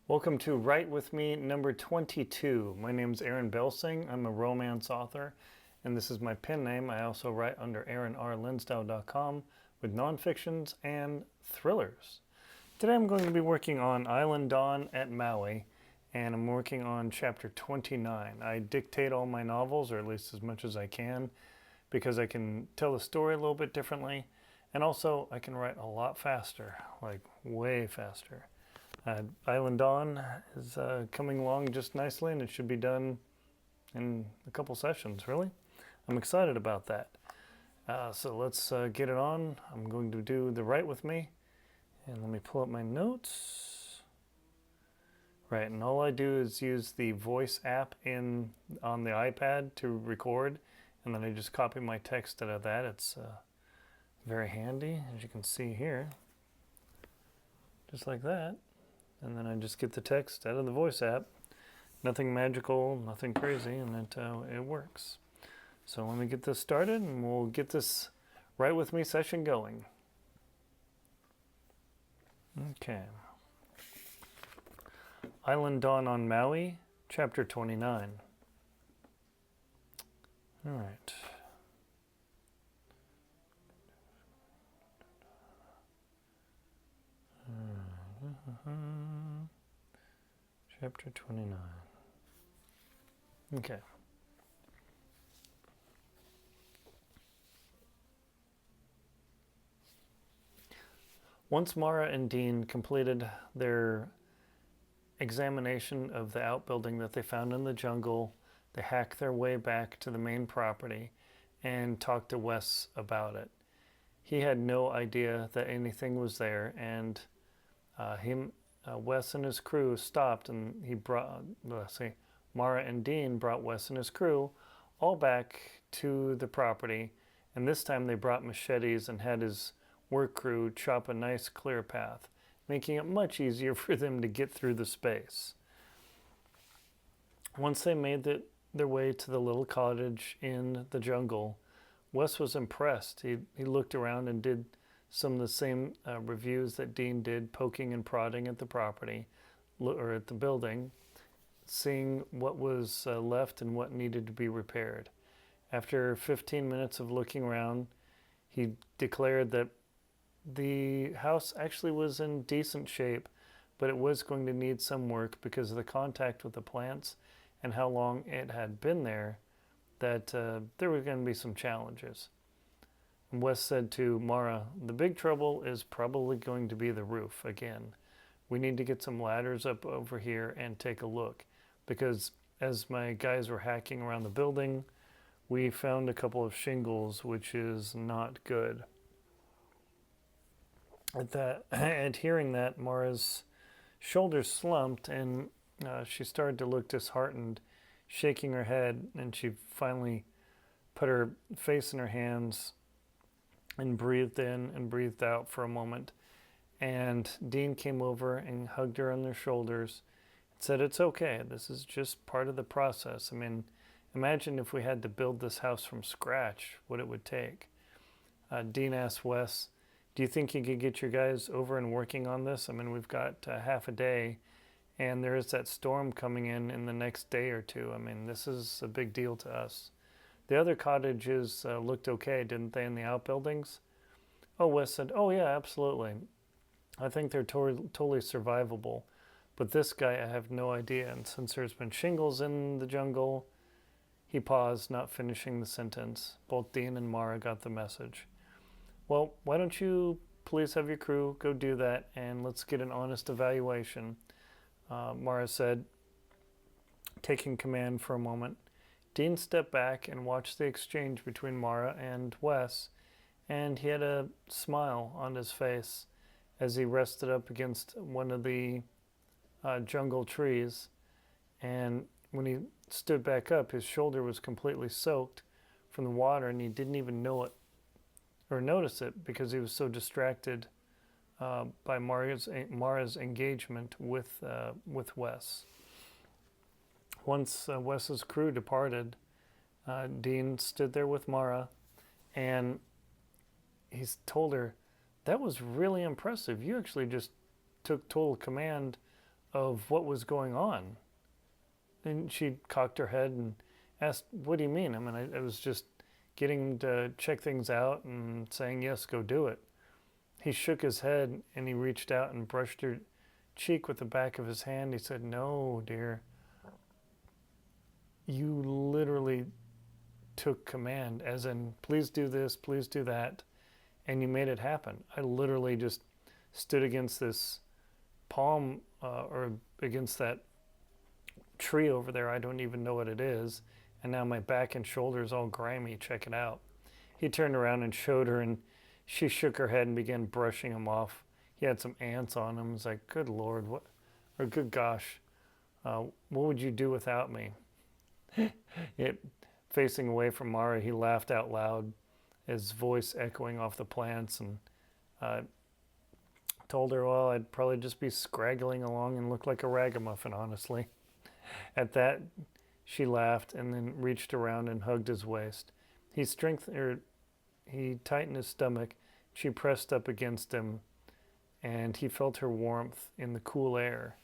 Welcome to Write With Me number 22. My name's Aaron Belsing. I'm a romance author, and this is my pen name. I also write under aaronrlinsdau.com with nonfictions and thrillers. Today I'm going to be working on Island Dawn at Maui, and I'm working on chapter 29. I dictate all my novels, or at least as much as I can, because I can tell the story a little bit differently, and also I can write a lot faster, like way faster. Island Dawn is coming along just nicely, and it should be done in a couple sessions, really. I'm excited about that. So let's get it on. I'm going to do the Write With Me, and let me pull up my notes. Right, and all I do is use the voice app on the iPad to record, and then I just copy my text out of that. It's very handy, as you can see here. Just like that. And then I just get the text out of the voice app. Nothing magical, nothing crazy, and it works. So let me get this started, and we'll get this Write With Me session going. Okay. Island Dawn on Maui, Chapter 29. All right. Chapter 29. Okay. Once Mara and Dean completed their examination of the outbuilding that they found in the jungle, they hacked their way back to the main property and talked to Wes about it. He had no idea that anything was there, and Wes and his crew stopped, and Mara and Dean brought Wes and his crew all back to the property, and this time they brought machetes and had his work crew chop a nice clear path, making it much easier for them to get through the space. Once they made their way to the little cottage in the jungle, Wes was impressed. He looked around and did some of the same reviews that Dean did, poking and prodding at the property, or at the building, seeing what was left and what needed to be repaired. After 15 minutes of looking around, he declared that the house actually was in decent shape, but it was going to need some work because of the contact with the plants and how long it had been there, that there were going to be some challenges. And Wes said to Mara, "The big trouble is probably going to be the roof again. We need to get some ladders up over here and take a look, because as my guys were hacking around the building, we found a couple of shingles, which is not good." At hearing that, Mara's shoulders slumped, and she started to look disheartened, shaking her head, and she finally put her face in her hands and breathed in and breathed out for a moment. And Dean came over and hugged her on their shoulders and said, "It's okay. This is just part of the process. I mean, imagine if we had to build this house from scratch, what it would take." Dean asked Wes, "Do you think you could get your guys over and working on this? I mean, we've got half a day, and there is that storm coming in the next day or two. I mean, this is a big deal to us." The other cottages looked okay, didn't they, in the outbuildings? Oh, Wes said, "Oh yeah, absolutely. I think they're totally survivable. But this guy, I have no idea. And since there's been shingles in the jungle..." He paused, not finishing the sentence. Both Dean and Mara got the message. "Well, why don't you please have your crew go do that, and let's get an honest evaluation," Mara said, taking command for a moment. Dean stepped back and watched the exchange between Mara and Wes, and he had a smile on his face as he rested up against one of the jungle trees. And when he stood back up, his shoulder was completely soaked from the water, and he didn't even know it or notice it because he was so distracted by Mara's engagement with Wes. Once Wes's crew departed, Dean stood there with Mara, and he told her, "That was really impressive. You actually just took total command of what was going on. And she cocked her head and asked, "What do you mean?" I mean, I was just getting him to check things out and saying, "Yes, go do it." He shook his head and he reached out and brushed her cheek with the back of his hand. He said, "No, dear. You literally took command, as in, please do this, please do that, and you made it happen. I literally just stood against this palm or against that tree over there. I don't even know what it is, and now my back and shoulders all grimy. Check it out." He turned around and showed her, and she shook her head and began brushing him off. He had some ants on him. It was like, good Lord, what, or good gosh, what would you do without me? Facing away from Mara, he laughed out loud, his voice echoing off the plants, and told her, well, I'd probably just be scraggling along and look like a ragamuffin, honestly. At that, she laughed and then reached around and hugged his waist. He tightened his stomach. She pressed up against him, and he felt her warmth in the cool air.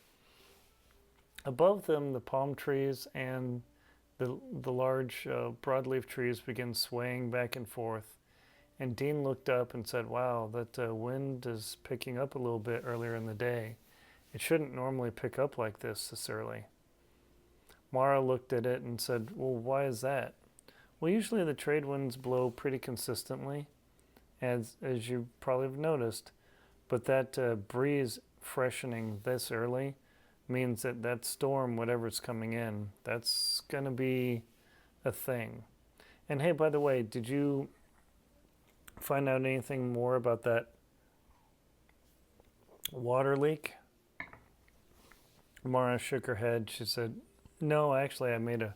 Above them, the palm trees and the large broadleaf trees began swaying back and forth. And Dean looked up and said, wow, that wind is picking up a little bit earlier in the day. It shouldn't normally pick up like this early. Mara looked at it and said, well, why is that? Well, usually the trade winds blow pretty consistently, as you probably have noticed, but that breeze freshening this early means that storm, whatever's coming in, that's going to be a thing. And hey, by the way, did you find out anything more about that water leak? Mara shook her head. She said, no, actually, I made a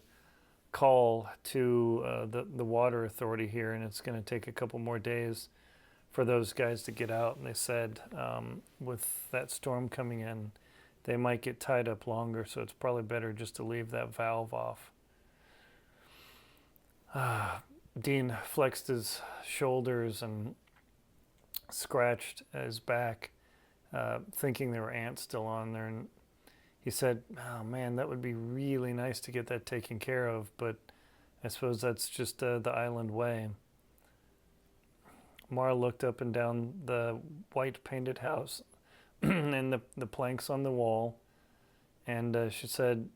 call to the water authority here, and it's going to take a couple more days for those guys to get out. And they said with that storm coming in, they might get tied up longer, so it's probably better just to leave that valve off. Dean flexed his shoulders and scratched his back, thinking there were ants still on there. And he said, oh man, that would be really nice to get that taken care of, but I suppose that's just the island way. Mara looked up and down the white painted house and the planks on the wall, and she said,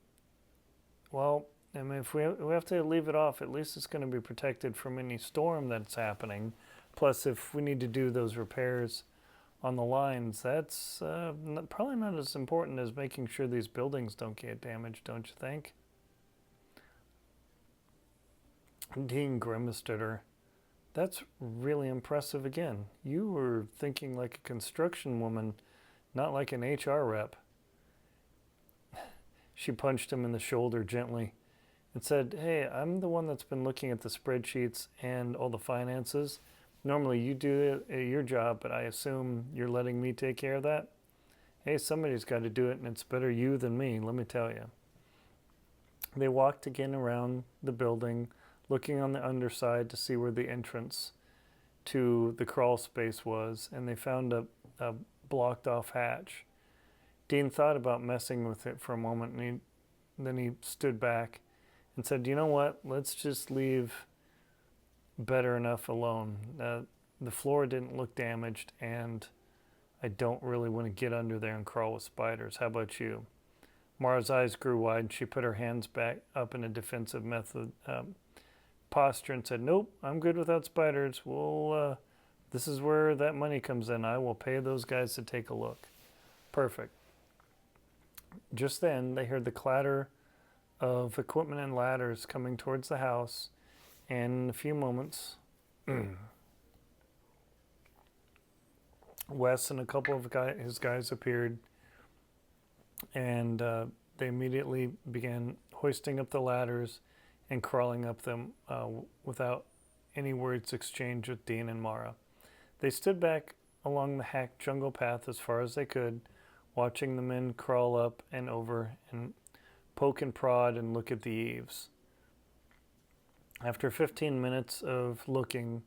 well, I mean, if we have to leave it off, at least it's going to be protected from any storm that's happening. Plus, if we need to do those repairs on the lines, that's probably not as important as making sure these buildings don't get damaged, don't you think? Dean grimaced at her. That's really impressive again. You were thinking like a construction woman, not like an HR rep. She punched him in the shoulder gently and said, hey, I'm the one that's been looking at the spreadsheets and all the finances. Normally you do your job, but I assume you're letting me take care of that? Hey, somebody's got to do it, and it's better you than me, let me tell you. They walked again around the building, looking on the underside to see where the entrance to the crawl space was, and they found a blocked off hatch. Dean thought about messing with it for a moment, and then he stood back and said, you know what, let's just leave better enough alone. The floor didn't look damaged, and I don't really want to get under there and crawl with spiders. How about you? Mara's eyes grew wide. She put her hands back up in a defensive posture and said, nope, I'm good without spiders. This is where that money comes in. I will pay those guys to take a look. Perfect. Just then, they heard the clatter of equipment and ladders coming towards the house, and in a few moments, Wes and a couple of his guys appeared, and they immediately began hoisting up the ladders and crawling up them without any words exchanged with Dean and Mara. They stood back along the hacked jungle path as far as they could, watching the men crawl up and over and poke and prod and look at the eaves. After 15 minutes of looking,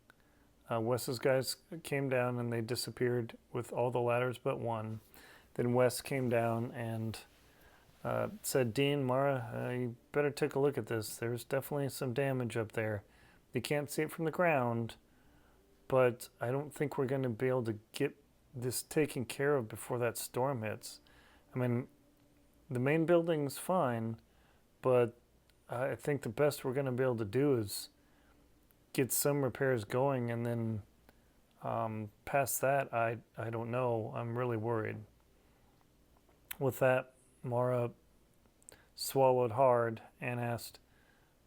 Wes's guys came down and they disappeared with all the ladders but one. Then Wes came down and said, Dean, Mara, you better take a look at this. There's definitely some damage up there. You can't see it from the ground, but I don't think we're going to be able to get this taken care of before that storm hits. I mean, the main building's fine, but I think the best we're going to be able to do is get some repairs going, and then past that, I don't know. I'm really worried. With that, Mara swallowed hard and asked,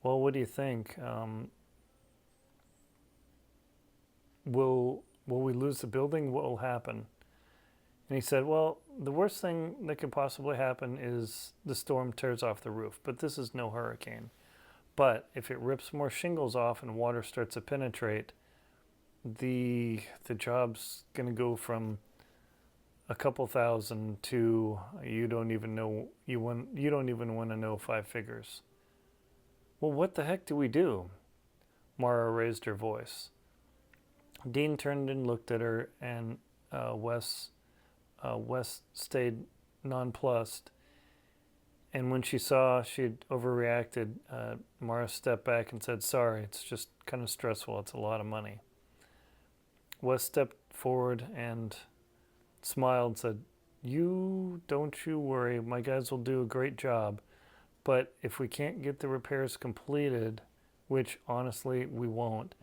well, what do you think? Will we lose the building? What will happen? And he said, well, the worst thing that could possibly happen is the storm tears off the roof, but this is no hurricane. But if it rips more shingles off and water starts to penetrate, the job's going to go from a couple thousand to you don't even want to know 5 figures. Well, what the heck do we do? Mara raised her voice. Dean turned and looked at her, and Wes stayed nonplussed. And when she saw she'd overreacted, Mara stepped back and said, sorry, it's just kind of stressful. It's a lot of money. Wes stepped forward and smiled and said, don't you worry. My guys will do a great job. But if we can't get the repairs completed, which honestly we won't,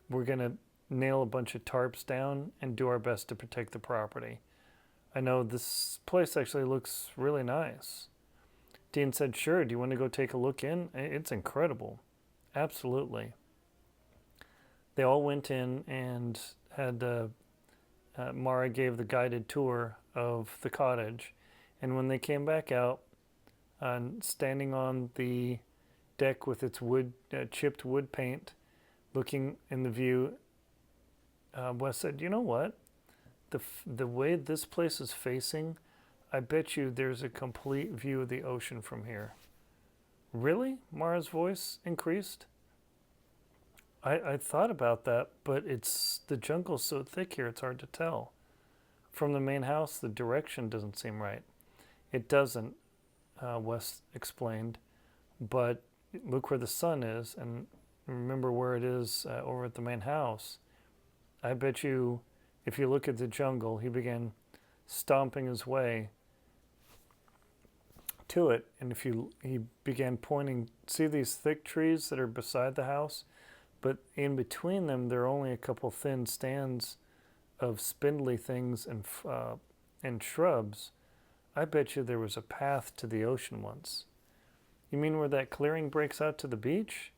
we're going to nail a bunch of tarps down and do our best to protect the property. I know this place actually looks really nice. Dean said, sure, do you want to go take a look in? It's incredible. Absolutely. They all went in and had Mara gave the guided tour of the cottage. And when they came back out, standing on the deck with its chipped wood paint, looking in the view, Wes said, you know what? The way this place is facing, I bet you there's a complete view of the ocean from here. Really? Mara's voice increased. I thought about that, but the jungle's so thick here, it's hard to tell. From the main house, the direction doesn't seem right. It doesn't, Wes explained, but look where the sun is, and remember where it is over at the main house. I bet you, if you look at the jungle, he began stomping his way to it, and he began pointing, see these thick trees that are beside the house? But in between them, there are only a couple thin stands of spindly things and shrubs. I bet you there was a path to the ocean once. You mean where that clearing breaks out to the beach?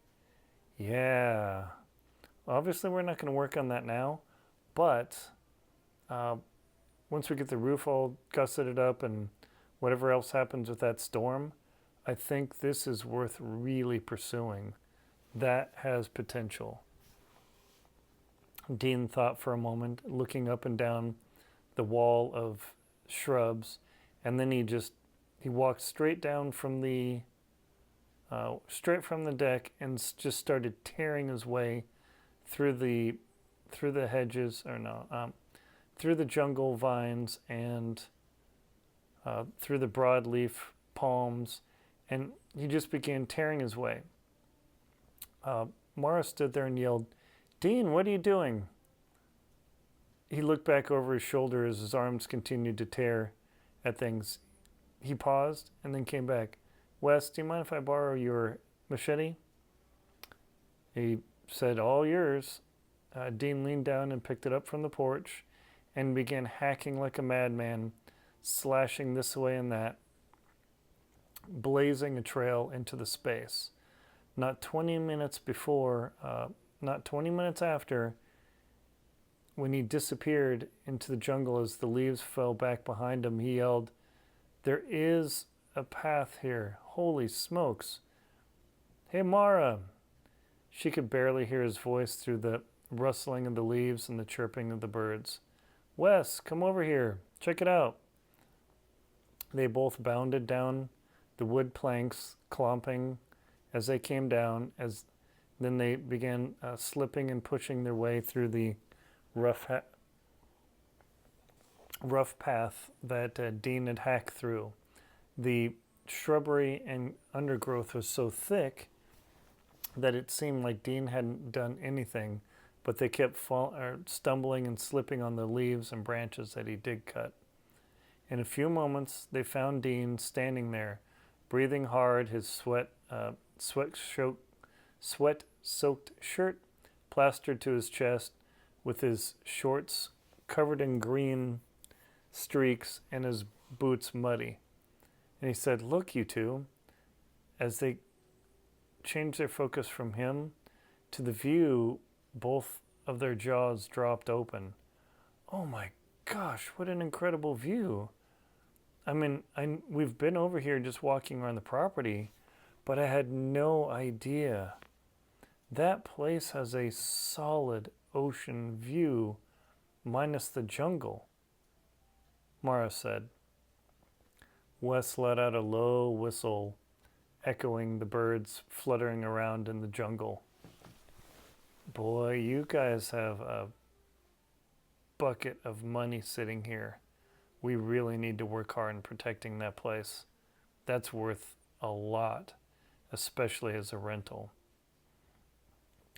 Yeah. Obviously, we're not going to work on that now, but once we get the roof all gusseted up and whatever else happens with that storm, I think this is worth really pursuing. That has potential. Dean thought for a moment, looking up and down the wall of shrubs, and then he walked straight down from straight from the deck and just started tearing his way through the hedges, through the jungle vines and through the broadleaf palms, and he just began tearing his way. Mara stood there and yelled, Dean, what are you doing? He looked back over his shoulder as his arms continued to tear at things. He paused and then came back. Wes, do you mind if I borrow your machete? He said, all yours. Dean leaned down and picked it up from the porch and began hacking like a madman, slashing this way and that, blazing a trail into the space. Not 20 minutes after, when he disappeared into the jungle as the leaves fell back behind him, he yelled, there is a path here. Holy smokes. Hey, Mara. She could barely hear his voice through the rustling of the leaves and the chirping of the birds. Wes, come over here. Check it out. They both bounded down the wood planks, clomping as they came down, then they began slipping and pushing their way through the rough path that Dean had hacked through. The shrubbery and undergrowth was so thick that it seemed like Dean hadn't done anything, but they kept stumbling and slipping on the leaves and branches that he did cut. In a few moments, they found Dean standing there, breathing hard, his sweat-soaked shirt plastered to his chest, with his shorts covered in green streaks and his boots muddy. And he said, "Look, you two," as they changed their focus from him to the view. Both of their jaws dropped open. "Oh my gosh, what an incredible view. I mean, we've been over here just walking around the property, but I had no idea. That place has a solid ocean view, minus the jungle," Mara said. Wes let out a low whistle, echoing the birds fluttering around in the jungle. "Boy, you guys have a bucket of money sitting here. We really need to work hard in protecting that place. That's worth a lot, especially as a rental."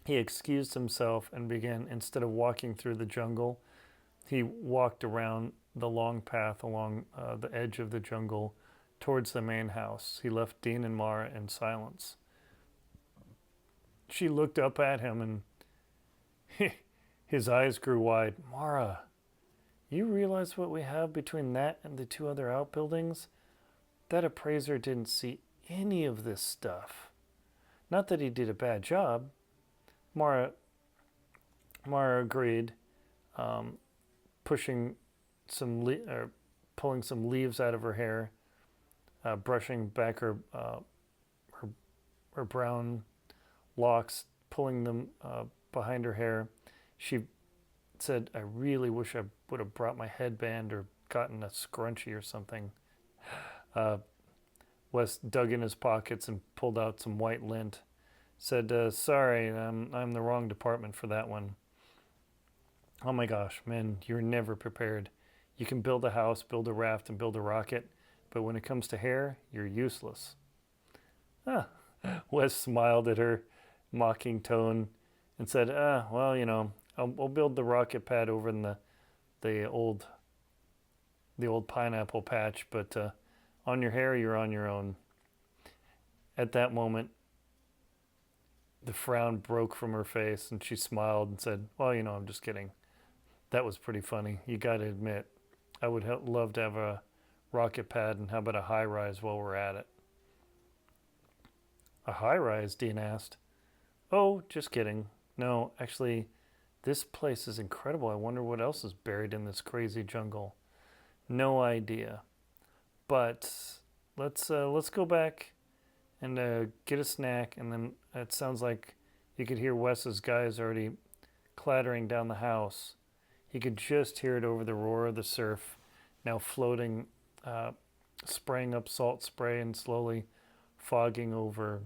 He excused himself and began, instead of walking through the jungle, he walked around the long path along the edge of the jungle towards the main house. He left Dean and Mara in silence. She looked up at him and his eyes grew wide. "Mara, you realize what we have between that and the 2 other outbuildings? That appraiser didn't see any of this stuff. Not that he did a bad job." Mara agreed, pulling some leaves out of her hair, brushing back her brown locks, pulling them behind her hair. She said, "I really wish I would have brought my headband or gotten a scrunchie or something." Wes dug in his pockets and pulled out some white lint. Said, "Sorry, I'm the wrong department for that one." "Oh my gosh, man, you're never prepared. You can build a house, build a raft, and build a rocket, but when it comes to hair, you're useless." Wes smiled at her mocking tone and said, "Well, I'll build the rocket pad over in the old pineapple patch, but on your hair, you're on your own." At that moment, the frown broke from her face, and she smiled and said, "Well, I'm just kidding. That was pretty funny. You got to admit, I would love to have a rocket pad, and how about a high-rise while we're at it?" "A high-rise?" Dean asked. "Oh, just kidding. No, actually, this place is incredible. I wonder what else is buried in this crazy jungle." "No idea. But let's go back and get a snack, and then it sounds like you could hear Wes's guys already clattering down the house. He could just hear it over the roar of the surf, now floating, spraying up salt spray and slowly fogging over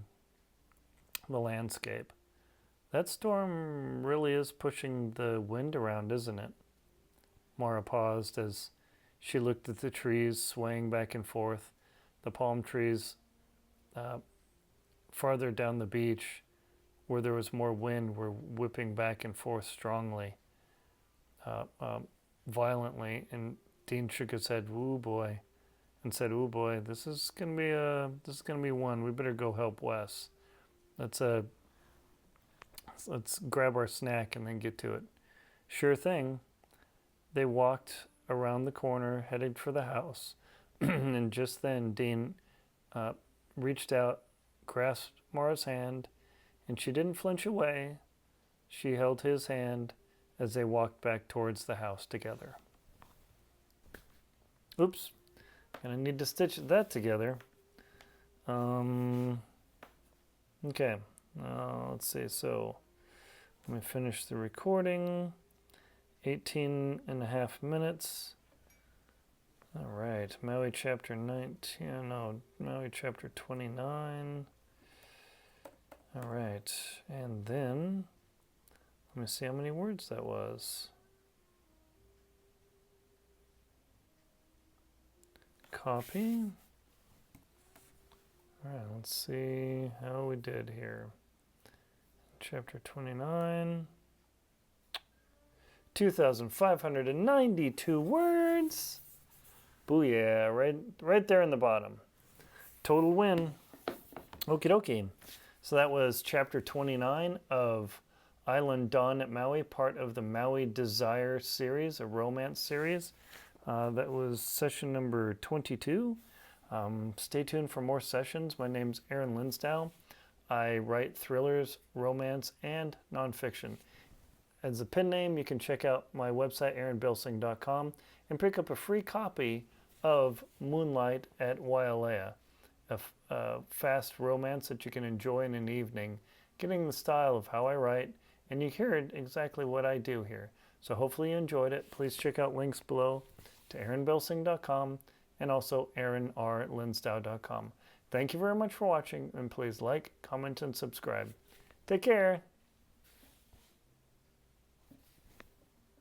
the landscape. That storm really is pushing the wind around, isn't it?" Mara paused as she looked at the trees swaying back and forth. The palm trees farther down the beach, where there was more wind, were whipping back and forth strongly, violently. And Dean shook his head, "Ooh boy," and said, "Ooh boy, this is gonna be one. We better go help Wes. Let's grab our snack and then get to it." "Sure thing." They walked around the corner, headed for the house, and just then Dean reached out, grasped Mara's hand, and she didn't flinch away. She held his hand as they walked back towards the house together. Oops, gonna need to stitch that together. Okay, let's see, so let me finish the recording. 18 and a half minutes. All right, Maui chapter 19, no, Maui chapter 29. All right, and then, let me see how many words that was. Copy. Let's see how we did here. Chapter 29. 2,592 words. Booyah, right there in the bottom. Total win. Okie dokie. So that was chapter 29 of Island Dawn at Maui, part of the Maui Desire series, a romance series. That was session number 22. Stay tuned for more sessions. My name's Aaron Linsdau. I write thrillers, romance, and nonfiction. As a pen name, you can check out my website, aaronbelsing.com, and pick up a free copy of Moonlight at Wailea, a fast romance that you can enjoy in an evening, getting the style of how I write, and you heard exactly what I do here. So hopefully you enjoyed it. Please check out links below to aaronbelsing.com and also aaronrlinsdau.com. Thank you very much for watching, and please like, comment, and subscribe. Take care.